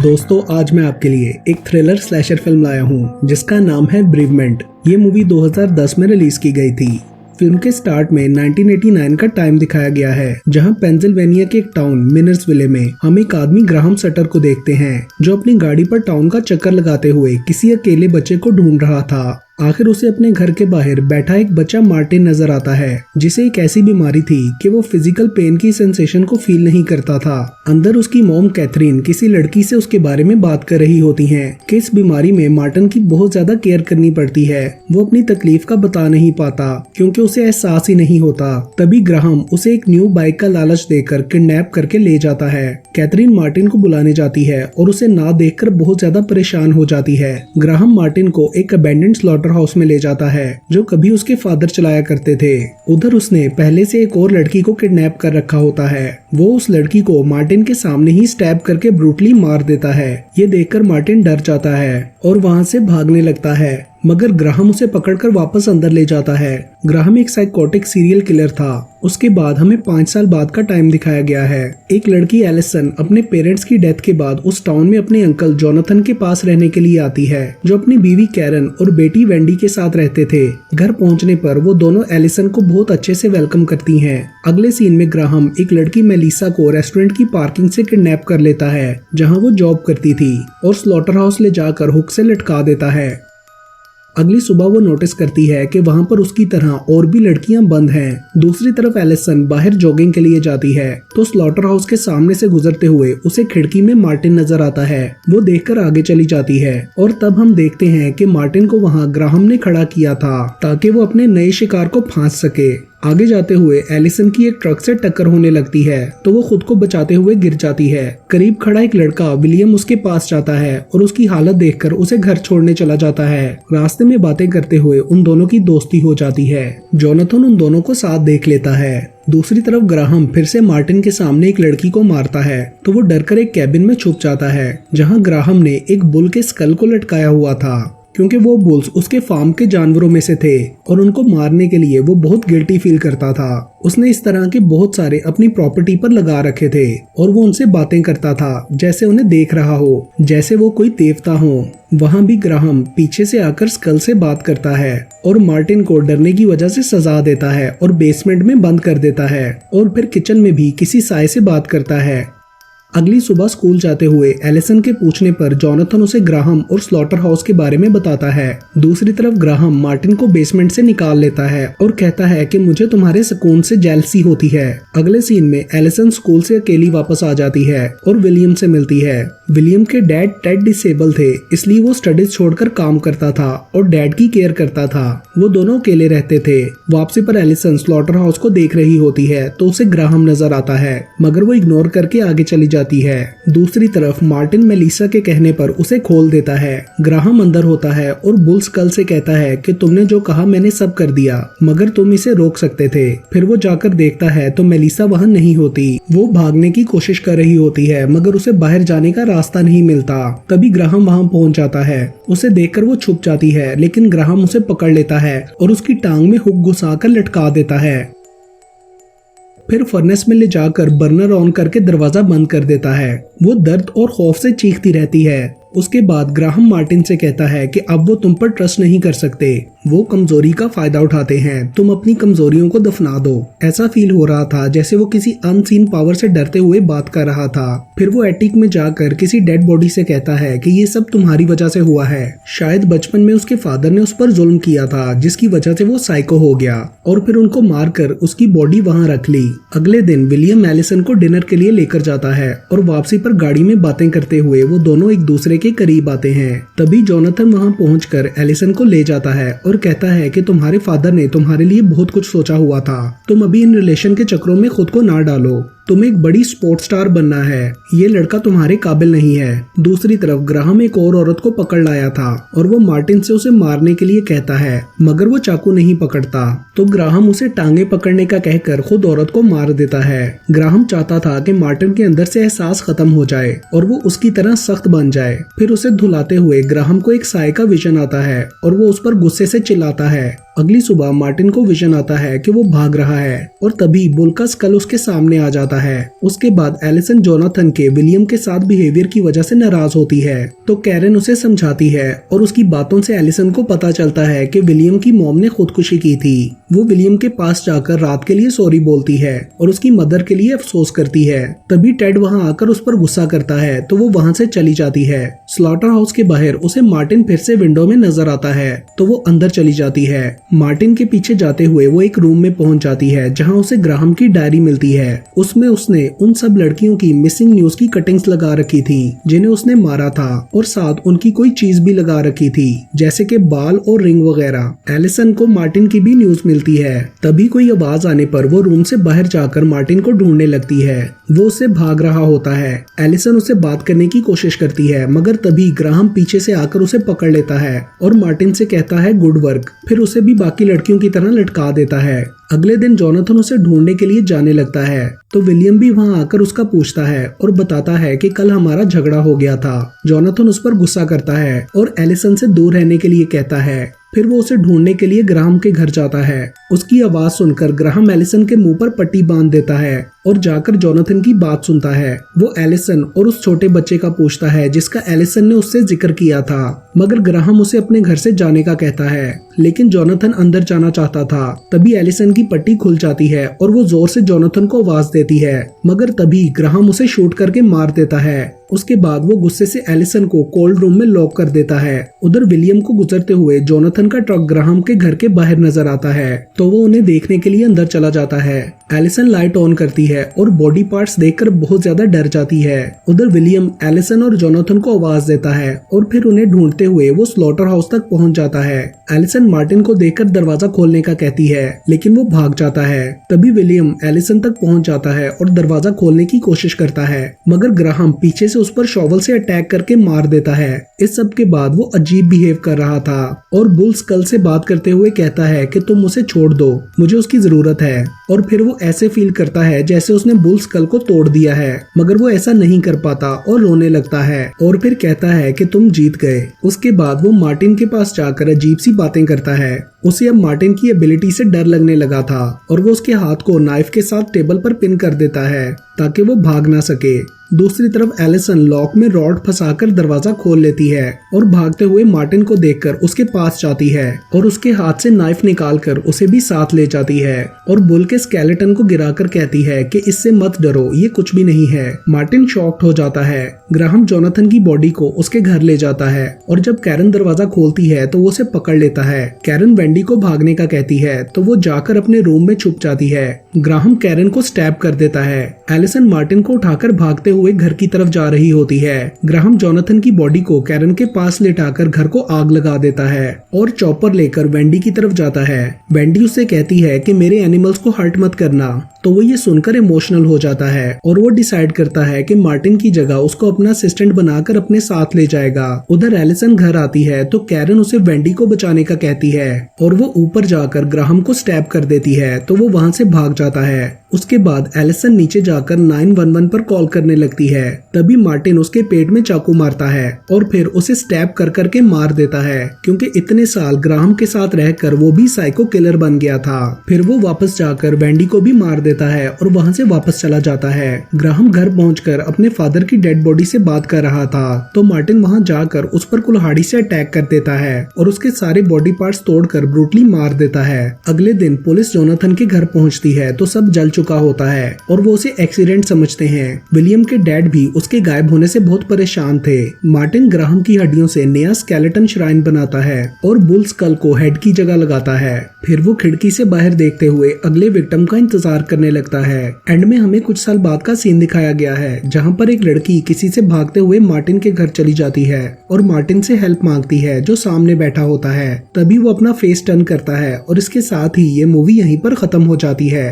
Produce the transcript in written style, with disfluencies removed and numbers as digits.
दोस्तों आज मैं आपके लिए एक थ्रिलर स्लैशर फिल्म लाया हूँ जिसका नाम है ब्रेवमेंट। ये मूवी 2010 में रिलीज की गई थी। फिल्म के स्टार्ट में 1989 का टाइम दिखाया गया है, जहां पेंसिल्वेनिया के एक टाउन मिनर्सविले में हम एक आदमी ग्राहम सटर को देखते हैं जो अपनी गाड़ी पर टाउन का चक्कर लगाते हुए किसी अकेले बच्चे को ढूंढ रहा था। आखिर उसे अपने घर के बाहर बैठा एक बच्चा मार्टिन नजर आता है जिसे एक ऐसी बीमारी थी कि वो फिजिकल पेन की सेंसेशन को फील नहीं करता था। अंदर उसकी मॉम कैथरीन किसी लड़की से उसके बारे में बात कर रही होती हैं कि इस बीमारी में मार्टिन की बहुत ज्यादा केयर करनी पड़ती है। वो अपनी तकलीफ का बता नहीं पाता क्योंकि उसे एहसास ही नहीं होता। तभी ग्राहम उसे एक न्यू बाइक का लालच देकर किडनैप करके ले जाता है। कैथरीन मार्टिन को बुलाने जाती है और उसे ना देखकर बहुत ज्यादा परेशान हो जाती है। ग्राहम मार्टिन को एक अबैंडन्ड स्लॉटर हाउस में ले जाता है जो कभी उसके फादर चलाया करते थे। उधर उसने पहले से एक और लड़की को किडनैप कर रखा होता है। वो उस लड़की को मार्टिन के सामने ही स्टैब करके ब्रूटली मार देता है। ये देखकर मार्टिन डर जाता है और वहाँ से भागने लगता है, मगर ग्राहम उसे पकड़कर वापस अंदर ले जाता है। ग्राहम एक साइकोटिक सीरियल किलर था। उसके बाद हमें 5 साल बाद का टाइम दिखाया गया है। एक लड़की एलिसन अपने पेरेंट्स की डेथ के बाद उस टाउन में अपने अंकल जोनाथन के पास रहने के लिए आती है, जो अपनी बीवी कैरन और बेटी वेंडी के साथ रहते थे। घर पहुंचने पर वो दोनों एलिसन को बहुत अच्छे से वेलकम करती हैं। अगले सीन में ग्राहम एक लड़की मेलिसा को रेस्टोरेंट की पार्किंग से किडनैप कर लेता है जहाँ वो जॉब करती थी और स्लॉटर हाउस ले जाकर हुक से लटका देता है। अगली सुबह वो नोटिस करती है कि वहाँ पर उसकी तरह और भी लड़कियां बंद हैं। दूसरी तरफ एलिसन बाहर जॉगिंग के लिए जाती है तो स्लॉटर हाउस के सामने से गुजरते हुए उसे खिड़की में मार्टिन नजर आता है। वो देखकर आगे चली जाती है और तब हम देखते हैं कि मार्टिन को वहाँ ग्राहम ने खड़ा किया था ताकि वो अपने नए शिकार को फांस सके। आगे जाते हुए एलिसन की एक ट्रक से टक्कर होने लगती है तो वो खुद को बचाते हुए गिर जाती है। करीब खड़ा एक लड़का विलियम उसके पास जाता है और उसकी हालत देखकर उसे घर छोड़ने चला जाता है। रास्ते में बातें करते हुए उन दोनों की दोस्ती हो जाती है। जोनाथन उन दोनों को साथ देख लेता है। दूसरी तरफ ग्राहम फिर से मार्टिन के सामने एक लड़की को मारता है तो वो डरकर एक कैबिन में छुप जाता है जहाँ ग्राहम ने एक बुल के स्कल को लटकाया हुआ था, क्योंकि वो बुल्स उसके फार्म के जानवरों में से थे और उनको मारने के लिए वो बहुत गिल्टी फील करता था। उसने इस तरह के बहुत सारे अपनी प्रॉपर्टी पर लगा रखे थे और वो उनसे बातें करता था जैसे उन्हें देख रहा हो, जैसे वो कोई देवता हो। वहाँ भी ग्राहम पीछे से आकर स्कल से बात करता है और मार्टिन को डरने की वजह से सजा देता है और बेसमेंट में बंद कर देता है और फिर किचन में भी किसी साय से बात करता है। अगली सुबह स्कूल जाते हुए एलिसन के पूछने पर जोनाथन उसे ग्राहम और स्लॉटर हाउस के बारे में बताता है। दूसरी तरफ ग्राहम मार्टिन को बेसमेंट से निकाल लेता है और कहता है कि मुझे तुम्हारे सुकून से जेलसी होती है। अगले सीन में एलिसन स्कूल से अकेली वापस आ जाती है और विलियम से मिलती है। विलियम के डैड टेड डिसेबल थे, इसलिए वो स्टडीज छोड़कर काम करता था और डैड की केयर करता था। वो दोनों अकेले रहते थे। वापसी पर एलिसन स्लॉटर हाउस को देख रही होती है तो उसे ग्राहम नजर आता है, मगर वो इग्नोर करके आगे चली जाती है। दूसरी तरफ मार्टिन मेलिसा के कहने पर उसे खोल देता है। ग्राहम अंदर होता है और बुल स्कल से कहता है कि तुमने जो कहा मैंने सब कर दिया, मगर तुम इसे रोक सकते थे। फिर वो जाकर देखता है तो मेलिसा वहाँ नहीं होती। वो भागने की कोशिश कर रही होती है मगर उसे बाहर जाने का रास्ता नहीं मिलता। तभी ग्राहम वहाँ पहुँच जाता है। उसे देखकर वो छुप जाती है, लेकिन ग्राहम उसे पकड़ लेता है और उसकी टांग में हुक घुसाकर लटका देता है। फिर फर्नेस में ले जाकर बर्नर ऑन करके दरवाजा बंद कर देता है। वो दर्द और खौफ से चीखती रहती है। उसके बाद ग्राहम मार्टिन से कहता है कि अब वो तुम पर ट्रस्ट नहीं कर सकते। वो कमजोरी का फायदा उठाते हैं, तुम अपनी कमजोरियों को दफना दो। ऐसा फील हो रहा था जैसे वो किसी अनसीन पावर से डरते हुए बात कर रहा था। फिर वो एटिक में जाकर किसी डेड बॉडी से कहता है कि ये सब तुम्हारी वजह से हुआ है। शायद बचपन में उसके फादर ने उस पर जुल्म किया था जिसकी वजह से वो साइको हो गया और फिर उनको मारकर उसकी बॉडी वहाँ रख ली। अगले दिन विलियम एलिसन को डिनर के लिए लेकर जाता है और वापसी पर गाड़ी में बातें करते हुए वो दोनों एक दूसरे के करीब आते हैं। तभी जोनाथन वहाँ पहुंचकर एलिसन को ले जाता है और कहता है कि तुम्हारे फादर ने तुम्हारे लिए बहुत कुछ सोचा हुआ था। तुम अभी इन रिलेशन के चक्रों में खुद को ना डालो। तुम्हें एक बड़ी स्पोर्ट्स स्टार बनना है। ये लड़का तुम्हारे काबिल नहीं है। दूसरी तरफ ग्राहम एक और औरत को पकड़ लाया था और वो मार्टिन से उसे मारने के लिए कहता है, मगर वो चाकू नहीं पकड़ता। तो ग्राहम उसे टांगे पकड़ने का कहकर खुद औरत को मार देता है। ग्राहम चाहता था कि मार्टिन के अंदर से एहसास खत्म हो जाए और वो उसकी तरह सख्त बन जाए। फिर उसे धुलाते हुए ग्राहम को एक साय का विजन आता है और वो उस पर गुस्से से चिल्लाता है, अगली सुबह मार्टिन को विजन आता है कि वो भाग रहा है और तभी बुल का स्कल उसके सामने आ जाता है। उसके बाद एलिसन जोनाथन के विलियम के साथ बिहेवियर की वजह से नाराज होती है तो कैरन उसे समझाती है और उसकी बातों से एलिसन को पता चलता है कि विलियम की मॉम ने खुदकुशी की थी। वो विलियम के पास जाकर रात के लिए सॉरी बोलती है और उसकी मदर के लिए अफसोस करती है। तभी टेड वहां आकर उस पर गुस्सा करता है तो वो वहां से चली जाती है। स्लॉटर हाउस के बाहर उसे मार्टिन फिर से विंडो में नजर आता है तो वो अंदर चली जाती है। मार्टिन के पीछे जाते हुए वो एक रूम में पहुंच जाती है जहां उसे ग्राहम की डायरी मिलती है। उसमें उसने उन सब लड़कियों की मिसिंग न्यूज की कटिंग्स लगा रखी थी जिन्हें उसने मारा था और साथ उनकी कोई चीज भी लगा रखी थी जैसे कि बाल और रिंग वगैरह। एलिसन को मार्टिन की भी न्यूज मिलती है। तभी कोई आवाज आने पर वो रूम से बाहर जाकर मार्टिन को ढूंढने लगती है। वो उससे भाग रहा होता है। एलिसन उसे बात करने की कोशिश करती है मगर तभी ग्राहम पीछे से आकर उसे पकड़ लेता है और मार्टिन से कहता है गुड वर्क, फिर उसे भी बाकी लड़कियों की तरह लटका देता है। अगले दिन जोनाथन उसे ढूंढने के लिए जाने लगता है तो विलियम भी वहां आकर उसका पूछता है और बताता है कि कल हमारा झगड़ा हो गया था। जोनाथन उस पर गुस्सा करता है और एलिसन से दूर रहने के लिए कहता है। फिर वो उसे ढूंढने के लिए ग्राहम के घर जाता है। उसकी आवाज सुनकर ग्राहम एलिसन के मुंह पर पट्टी बांध देता है और जाकर जोनाथन की बात सुनता है। वो एलिसन और उस छोटे बच्चे का पूछता है जिसका एलिसन ने उससे जिक्र किया था मगर ग्राहम उसे अपने घर से जाने का कहता है लेकिन जोनाथन अंदर जाना चाहता था। तभी एलिसन की पट्टी खुल जाती है और वो जोर से जोनाथन को आवाज देती है मगर तभी ग्राहम उसे शूट करके मार देता है। उसके बाद वो गुस्से से एलिसन को कोल्ड रूम में लॉक कर देता है। उधर विलियम को गुजरते हुए जोनाथन का ट्रक ग्राहम के घर के बाहर नजर आता है तो वो उन्हें देखने के लिए अंदर चला जाता है। एलिसन लाइट ऑन करती है और बॉडी पार्ट्स देखकर बहुत ज्यादा डर जाती है। उधर विलियम एलिसन और जोनाथन को आवाज देता है और फिर उन्हें ढूंढते हुए वो स्लॉटर हाउस तक पहुंच जाता है। एलिसन मार्टिन को देखकर दरवाजा खोलने का कहती है लेकिन वो भाग जाता है। तभी विलियम एलिसन तक पहुंच जाता है और दरवाजा खोलने की कोशिश करता है मगर ग्राहम पीछे से उस पर शॉवल से अटैक करके मार देता है। इस सब के बाद वो अजीब बिहेव कर रहा था और बुल स्कल से बात करते हुए कहता है कि तुम उसे छोड़ दो, मुझे उसकी जरूरत है। और फिर वो ऐसे फील करता है जैसे उसने बुल स्कल को तोड़ दिया है मगर वो ऐसा नहीं कर पाता और रोने लगता है और फिर कहता है कि तुम जीत गए। उसके बाद वो मार्टिन के पास जाकर अजीब सी बातें करता है। उसे अब मार्टिन की एबिलिटी से डर लगने लगा था और वो उसके हाथ को नाइफ के साथ टेबल पर पिन कर देता है ताकि वो भाग ना सके। दूसरी तरफ एलिसन लॉक में रॉड फंसाकर दरवाजा खोल लेती है और भागते हुए मार्टिन को देखकर उसके पास जाती है और उसके हाथ से नाइफ निकालकर उसे भी साथ ले जाती है और बुल के स्केलेटन को गिराकर कहती है कि इससे मत डरो, ये कुछ भी नहीं है। मार्टिन शॉक्ड हो जाता है। ग्राहम जोनाथन की बॉडी को उसके घर ले जाता है और जब कैरन दरवाजा खोलती है तो वो उसे पकड़ लेता है। कैरन वेंडी को भागने का कहती है तो वो जाकर अपने रूम में छुप जाती है। ग्राहम कैरन को स्टैब कर देता है। एलिसन मार्टिन को उठाकर भागते हुए घर की तरफ जा रही होती है। ग्राहम जोनाथन की बॉडी को कैरन के पास लेटाकर घर को आग लगा देता है और चॉपर लेकर वेंडी की तरफ जाता है। वेंडी उससे कहती है कि मेरे एनिमल्स को हर्ट मत करना तो वो ये सुनकर इमोशनल हो जाता है और वो डिसाइड करता है कि मार्टिन की जगह उसको अपना असिस्टेंट बनाकर अपने साथ ले जाएगा। उधर एलिसन घर आती है तो कैरन उसे वेंडी को बचाने का कहती है और वो ऊपर जाकर ग्राहम को स्टैब कर देती है तो वो वहां से भाग जाता है। उसके बाद एलिसन नीचे जाकर 911 पर कॉल करने लगती है। तभी मार्टिन उसके पेट में चाकू मारता है और फिर उसे स्टैब कर करके मार देता है क्योंकि इतने साल ग्राहम के साथ रहकर वो भी साइको किलर बन गया था। फिर वो वापस जाकर वेंडी को भी मार देता है और वहां से वापस चला जाता है। ग्राहम घर पहुंचकर अपने फादर की डेड बॉडी से बात कर रहा था तो मार्टिन वहां जाकर उस पर कुल्हाड़ी से अटैक कर देता है और उसके सारे बॉडी पार्ट्स तोड़कर ब्रूटली मार देता है। अगले दिन पुलिस जोनाथन के घर पहुंचती है तो सब जल चुका होता है और वो उसे एक्सीडेंट समझते हैं। विलियम के डैड भी उसके गायब होने से बहुत परेशान थे। मार्टिन ग्राहम की हड्डियों से नया स्केलेटन श्राइन बनाता है और बुल स्कल को हेड की जगह लगाता है। फिर वो खिड़की से बाहर देखते हुए अगले विक्टिम का इंतजार करने लगता है। एंड में हमें कुछ साल बाद का सीन दिखाया गया है जहाँ पर एक लड़की किसी से भागते हुए मार्टिन के घर चली जाती है और मार्टिन से हेल्प मांगती है जो सामने बैठा होता है। तभी वो अपना फेस टर्न करता है और इसके साथ ही ये मूवी यहीं पर खत्म हो जाती है।